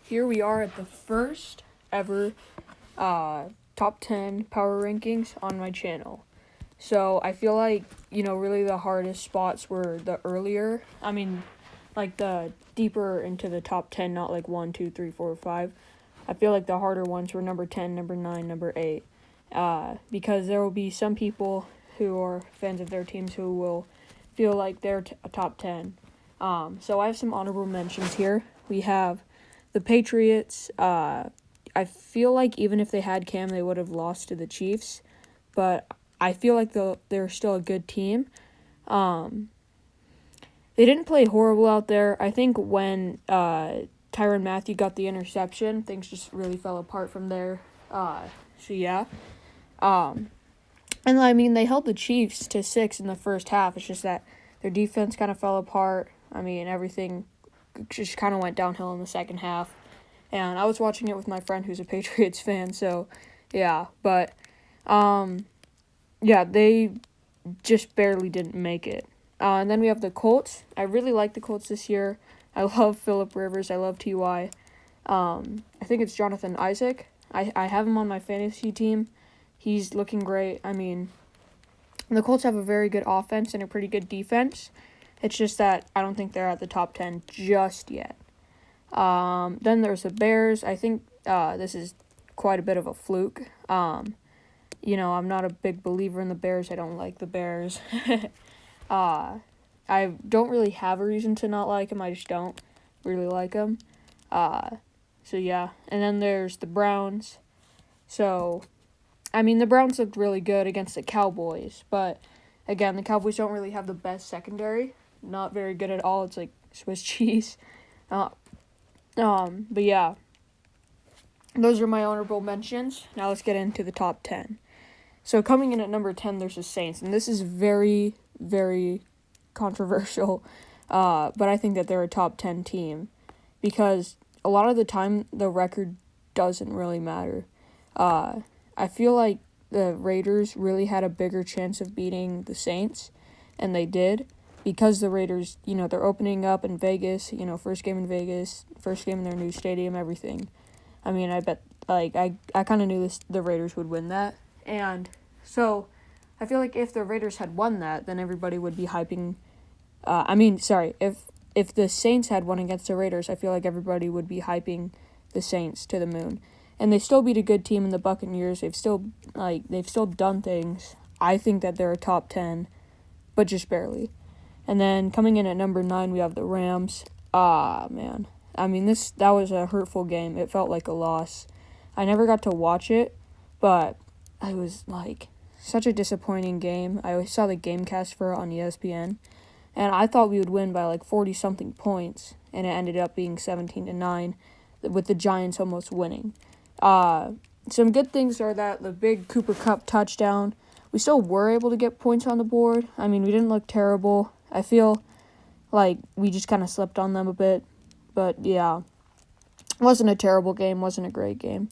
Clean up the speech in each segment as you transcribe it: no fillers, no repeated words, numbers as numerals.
here we are at the first ever top 10 power rankings on my channel. So I feel like, really the hardest spots were the earlier. Like the deeper into the top 10, not like 1, 2, 3, 4, 5. I feel like the harder ones were number 10, number 9, number 8. Because there will be some people who are fans of their teams who will feel like they're a top 10. So I have some honorable mentions here. We have the Patriots. I feel like even if they had Cam, they would have lost to the Chiefs. But I feel like they're still a good team. They didn't play horrible out there. I think when Tyrann Mathieu got the interception, things just really fell apart from there. So yeah. And they held the Chiefs to 6 in the first half. It's just that their defense kind of fell apart. Everything just kind of went downhill in the second half. And I was watching it with my friend who's a Patriots fan, so yeah. But, they just barely didn't make it. And then we have the Colts. I really like the Colts this year. I love Phillip Rivers. I love T.Y. I think it's Jonathan Isaac. I have him on my fantasy team. He's looking great. The Colts have a very good offense and a pretty good defense. It's just that I don't think they're at the top 10 just yet. Then there's the Bears. I think this is quite a bit of a fluke. I'm not a big believer in the Bears. I don't like the Bears. I don't really have a reason to not like them. I just don't really like them. So yeah. And then there's the Browns. So, the Browns looked really good against the Cowboys. But, again, the Cowboys don't really have the best secondary. Not very good at all. It's like Swiss cheese. But yeah. Those are my honorable mentions. Now let's get into the top 10. So coming in at number 10, there's the Saints. And this is very, very controversial. But I think that they're a top 10 team. Because a lot of the time, the record doesn't really matter. I feel like the Raiders really had a bigger chance of beating the Saints. And they did. Because the Raiders, they're opening up in Vegas. First game in Vegas. First game in their new stadium, everything. I bet, I kind of knew the Raiders would win that. And so, I feel like if the Raiders had won that, then everybody would be hyping. If the Saints had won against the Raiders, I feel like everybody would be hyping the Saints to the moon. And they still beat a good team in the Buccaneers. They've still done things. I think that they're a top 10, but just barely. And then coming in at number 9, we have the Rams. Man. That was a hurtful game. It felt like a loss. I never got to watch it, but it was such a disappointing game. I saw the Gamecast for it on ESPN, and I thought we would win by 40-something points, and it ended up being 17-9, with the Giants almost winning. Some good things are that the big Cooper Kupp touchdown, we still were able to get points on the board. We didn't look terrible. I feel like we just kind of slept on them a bit. But, yeah, it wasn't a terrible game, wasn't a great game.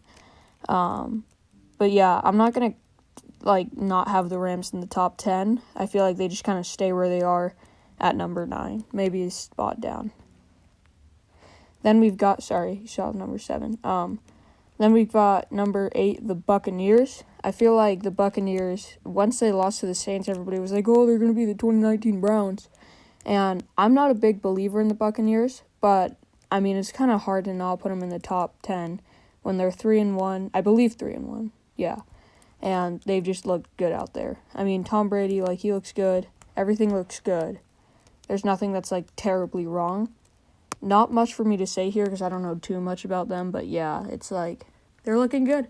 But, yeah, I'm not going to, not have the Rams in the top 10. I feel like they just kind of stay where they are at number 9, maybe a spot down. Then we've got, number 7. Then we've got number 8, the Buccaneers. I feel like the Buccaneers, once they lost to the Saints, everybody was like, oh, they're going to be the 2019 Browns. And I'm not a big believer in the Buccaneers, but, it's kind of hard to not put them in the top 10 when they're 3-1. I believe 3-1, yeah. And they've just looked good out there. Tom Brady, he looks good. Everything looks good. There's nothing that's, terribly wrong. Not much for me to say here because I don't know too much about them, but yeah, it's they're looking good.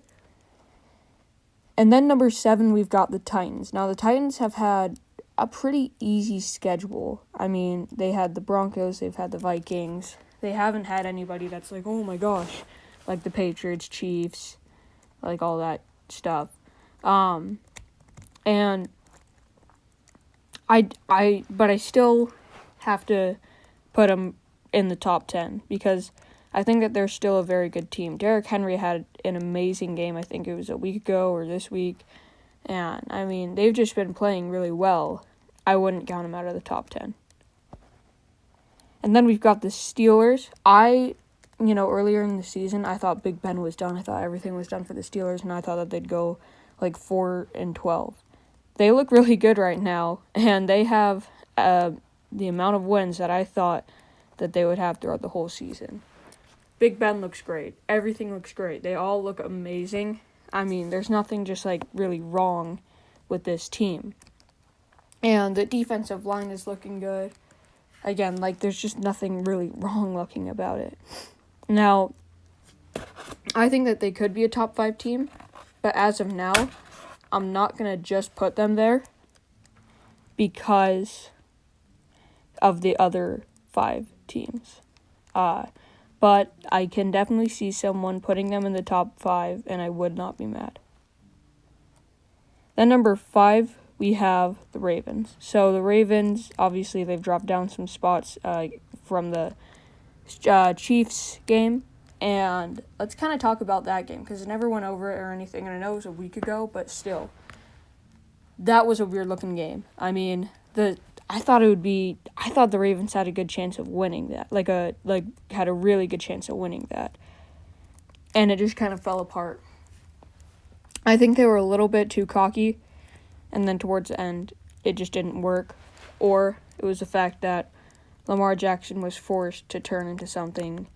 And then number 7, we've got the Titans. Now, the Titans have had a pretty easy schedule. They had the Broncos, they've had the Vikings. They haven't had anybody that's oh my gosh, like the Patriots, Chiefs, all that stuff. And I still have to put them in the top 10 because I think that they're still a very good team. Derrick Henry had an amazing game. I think it was a week ago or this week. And, they've just been playing really well. I wouldn't count them out of the top 10. And then we've got the Steelers. I earlier in the season, I thought Big Ben was done. I thought everything was done for the Steelers, and I thought that they'd go like 4-12. They look really good right now, and they have the amount of wins that I thought that they would have throughout the whole season. Big Ben looks great. Everything looks great. They all look amazing. I mean, there's nothing just like really wrong with this team. And the defensive line is looking good. Again, like there's just nothing really wrong looking about it. Now, I think that they could be a top 5 team, but as of now, I'm not going to just put them there because of the other 5 teams. But I can definitely see someone putting them in the top 5, and I would not be mad. Then number 5, we have the Ravens. So the Ravens, obviously, they've dropped down some spots from the Chiefs game. And let's kind of talk about that game, because it never went over it or anything, and I know it was a week ago, but still. That was a weird-looking game. I mean, I thought the Ravens had a good chance of winning that. Had a really good chance of winning that. And it just kind of fell apart. I think they were a little bit too cocky, and then towards the end, it just didn't work. Or it was the fact that Lamar Jackson was forced to turn into something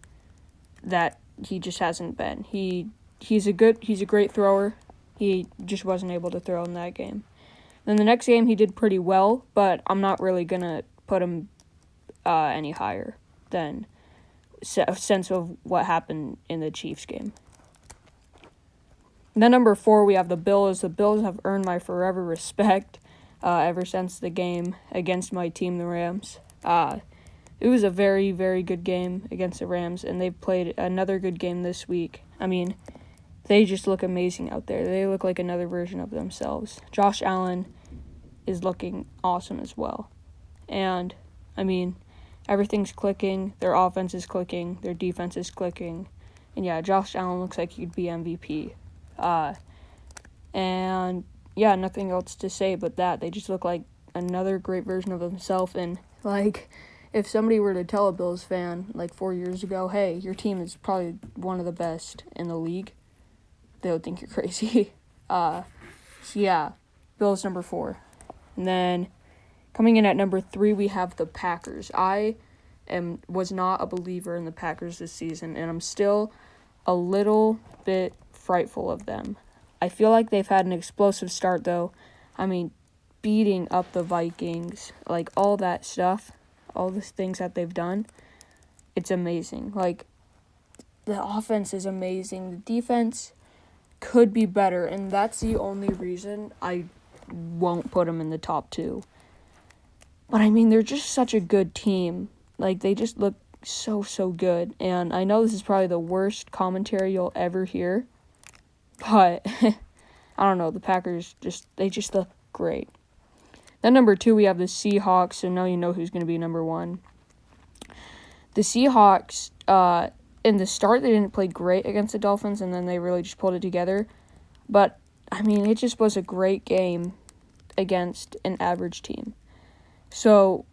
that he just hasn't been. He's a great thrower. He just wasn't able to throw in that game. Then the next game he did pretty well, but I'm not really gonna put him any higher than a sense of what happened in the Chiefs game. And then number 4, we have the Bills. The Bills have earned my forever respect ever since the game against my team, the Rams. It was a very, very good game against the Rams, and they've played another good game this week. I mean, they just look amazing out there. They look like another version of themselves. Josh Allen is looking awesome as well. And, I mean, everything's clicking. Their offense is clicking. Their defense is clicking. And, yeah, Josh Allen looks like he'd be MVP. And, yeah, nothing else to say but that. They just look like another great version of themselves. And, if somebody were to tell a Bills fan, 4 years ago, hey, your team is probably one of the best in the league, they would think you're crazy. So yeah, Bills number 4. And then coming in at number 3, we have the Packers. I was not a believer in the Packers this season, and I'm still a little bit frightful of them. I feel like they've had an explosive start, though. I mean, beating up the Vikings, all that stuff. All the things that they've done, it's amazing. The offense is amazing. The defense could be better, and that's the only reason I won't put them in the top 2. But, I mean, they're just such a good team. They just look so, so good. And I know this is probably the worst commentary you'll ever hear, but I don't know. The Packers, they just look great. Then number 2, we have the Seahawks, so now you know who's going to be number 1. The Seahawks, in the start, they didn't play great against the Dolphins, and then they really just pulled it together. But, I mean, it just was a great game against an average team. So,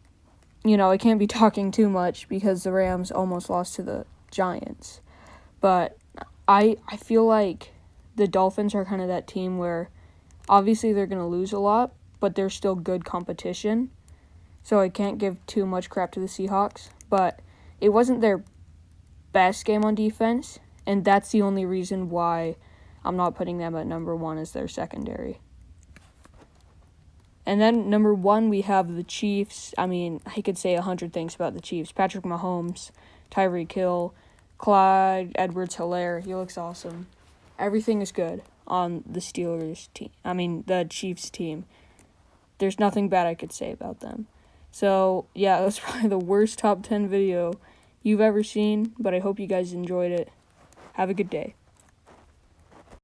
I can't be talking too much because the Rams almost lost to the Giants. But I feel like the Dolphins are kind of that team where obviously they're going to lose a lot, but they're still good competition. So I can't give too much crap to the Seahawks. But it wasn't their best game on defense, and that's the only reason why I'm not putting them at number 1 as their secondary. And then number 1, we have the Chiefs. I mean, I could say 100 things about the Chiefs. Patrick Mahomes, Tyreek Hill, Clyde Edwards-Helaire. He looks awesome. Everything is good on the Steelers team. I mean, the Chiefs team. There's nothing bad I could say about them. So, yeah, that's probably the worst top 10 video you've ever seen, but I hope you guys enjoyed it. Have a good day.